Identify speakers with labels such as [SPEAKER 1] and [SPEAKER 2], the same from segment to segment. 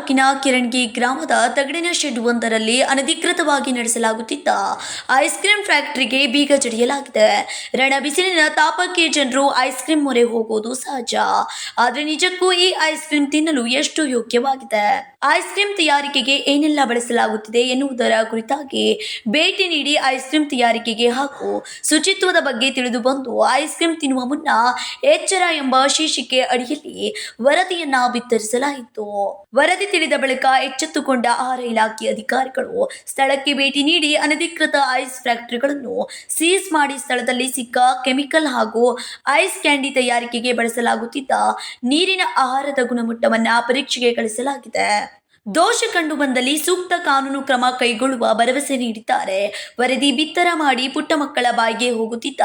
[SPEAKER 1] ತಾಲೂಕಿನ ಕಿರಣಗಿ ಗ್ರಾಮದ ತಗಡಿನ ಶೆಡ್ ಒಂದರಲ್ಲಿ ಅನಧಿಕೃತವಾಗಿ ನಡೆಸಲಾಗುತ್ತಿದ್ದ ಐಸ್ ಕ್ರೀಂ ಫ್ಯಾಕ್ಟರಿಗೆ ಬೀಗ ಜಡಿಯಲಾಗಿದೆ. ರಣ ಬಿಸಿಲಿನ ತಾಪಕ್ಕೆ ಜನರು ಐಸ್ ಕ್ರೀಂ ಮೊರೆ ಹೋಗುವುದು ಸಹಜ. ಆದರೆ ನಿಜಕ್ಕೂ ಈ ಐಸ್ ಕ್ರೀಂ ತಿನ್ನಲು ಎಷ್ಟು ಯೋಗ್ಯವಾಗಿದೆ, ಐಸ್ ಕ್ರೀಂ ತಯಾರಿಕೆಗೆ ಏನೆಲ್ಲ ಬಳಸಲಾಗುತ್ತಿದೆ ಎನ್ನುವುದರ ಕುರಿತಾಗಿ ಭೇಟಿ ನೀಡಿ ಐಸ್ ಕ್ರೀಂ ತಯಾರಿಕೆಗೆ ಹಾಗೂ ಶುಚಿತ್ವದ ಬಗ್ಗೆ ತಿಳಿದು ಬಂದು ಐಸ್ ಕ್ರೀಂ ತಿನ್ನುವ ಮುನ್ನ ಎಚ್ಚರ ಎಂಬ ಶೀರ್ಷಿಕೆ ಅಡಿಯಲ್ಲಿ ವರದಿಯನ್ನ ಬಿತ್ತರಿಸಲಾಯಿತು. ವರದಿ ತಿಳಿದ ಬಳಿಕ ಎಚ್ಚೆತ್ತುಕೊಂಡ ಆಹಾರ ಇಲಾಖೆ ಅಧಿಕಾರಿಗಳು ಸ್ಥಳಕ್ಕೆ ಭೇಟಿ ನೀಡಿ ಅನಧಿಕೃತ ಐಸ್ ಫ್ಯಾಕ್ಟರಿಗಳನ್ನು ಸೀಸ್ ಮಾಡಿ ಸ್ಥಳದಲ್ಲಿ ಸಿಕ್ಕ ಕೆಮಿಕಲ್ ಹಾಗೂ ಐಸ್ ಕ್ಯಾಂಡಿ ತಯಾರಿಕೆಗೆ ಬಳಸಲಾಗುತ್ತಿದ್ದ ನೀರಿನ ಆಹಾರದ ಗುಣಮಟ್ಟವನ್ನ ಪರೀಕ್ಷೆಗೆ ಕಳಿಸಲಾಗಿದೆ. ದೋಷ ಕಂಡು ಬಂದಲ್ಲಿ ಸೂಕ್ತ ಕಾನೂನು ಕ್ರಮ ಕೈಗೊಳ್ಳುವ ಭರವಸೆ ನೀಡಿದ್ದಾರೆ. ವರದಿ ಬಿತ್ತರ ಮಾಡಿ ಪುಟ್ಟ ಮಕ್ಕಳ ಬಾಯಿಗೆ ಹೋಗುತ್ತಿದ್ದ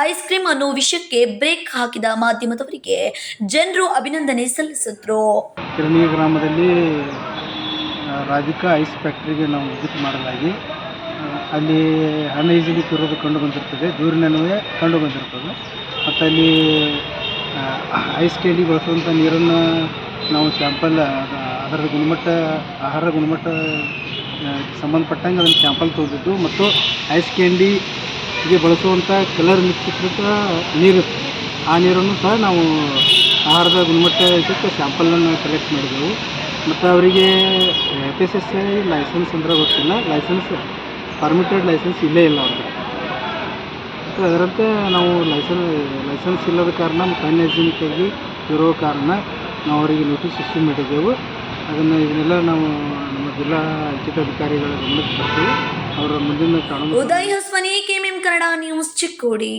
[SPEAKER 1] ಐಸ್ ಕ್ರೀಂ ಅನ್ನೋ ವಿಷಯಕ್ಕೆ ಬ್ರೇಕ್ ಹಾಕಿದ ಮಾಧ್ಯಮದವರಿಗೆ ಜನರು ಅಭಿನಂದನೆ ಸಲ್ಲಿಸಿದ್ರು.
[SPEAKER 2] ಕಿರಣಿ ಗ್ರಾಮದಲ್ಲಿ ರಾಧಿಕಾ ಐಸ್ ಫ್ಯಾಕ್ಟ್ರಿಗೆ ನಾವು ವಿಸಿಟ್ ಮಾಡಲಾಗಿ ಅಲ್ಲಿ ಅನ್ಹೈಜಿನಿಕ್ ಇರೋದು ಕಂಡು ಬಂದಿರ್ತದೆ, ದೂರಿನನ್ವಯ ಕಂಡು ಬಂದಿರ್ತದೆ. ಮತ್ತು ಅಲ್ಲಿ ಐಸ್ ಕ್ಯಾಂಡಿ ಬಳಸುವಂಥ ನೀರನ್ನು ನಾವು ಸ್ಯಾಂಪಲ್ ಅದರ ಗುಣಮಟ್ಟ ಆಹಾರ ಗುಣಮಟ್ಟ ಸಂಬಂಧಪಟ್ಟಂಗೆ ಅದನ್ನು ಸ್ಯಾಂಪಲ್ ತೊಗೊಂಡಿದ್ದು ಮತ್ತು ಐಸ್ ಕ್ಯಾಂಡಿಗೆ ಬಳಸುವಂಥ ಕಲರ್ ಮಿಕ್ಸಿಕೃತ ನೀರು, ಆ ನೀರನ್ನು ಸಹ ನಾವು ಆಹಾರದ ಗುಣಮಟ್ಟ ಇದಕ್ಕೆ ಸ್ಯಾಂಪಲನ್ನು ಕಲೆಕ್ಟ್ ಮಾಡಿದೆವು. ಮತ್ತು ಅವರಿಗೆ FSSAI ಲೈಸೆನ್ಸ್ ಅಂದರೆ ಗೊತ್ತಿಲ್ಲ, ಪರ್ಮಿಟೆಡ್ ಲೈಸೆನ್ಸ್ ಇಲ್ಲೇ ಇಲ್ಲ ಅವ್ರಿಗೆ. ಮತ್ತು ಅದರಂತೆ ನಾವು ಲೈಸೆನ್ಸ್ ಇಲ್ಲದ ಕಾರಣ ಮತ್ತು ಅನ್ಹೈಜಿನಿಕ್ಕಾಗಿ ಇರೋ ಕಾರಣ ನಾವು ಅವರಿಗೆ ನೋಟಿಸ್ ಇಶ್ಯೂ ಮಾಡಿದ್ದೆವು. ಇದನ್ನೆಲ್ಲ ನಾವು ನಮ್ಮ ಜಿಲ್ಲಾ ಅಂಕಿತಾಧಿಕಾರಿಗಳ ಗಮನಕ್ಕೆ ತರ್ತೀವಿ. ಅವರ ಮುಂದಿನ ಕಾನೂನು.
[SPEAKER 1] Uday Hosmani, KMM Kannada news, Chikkodi.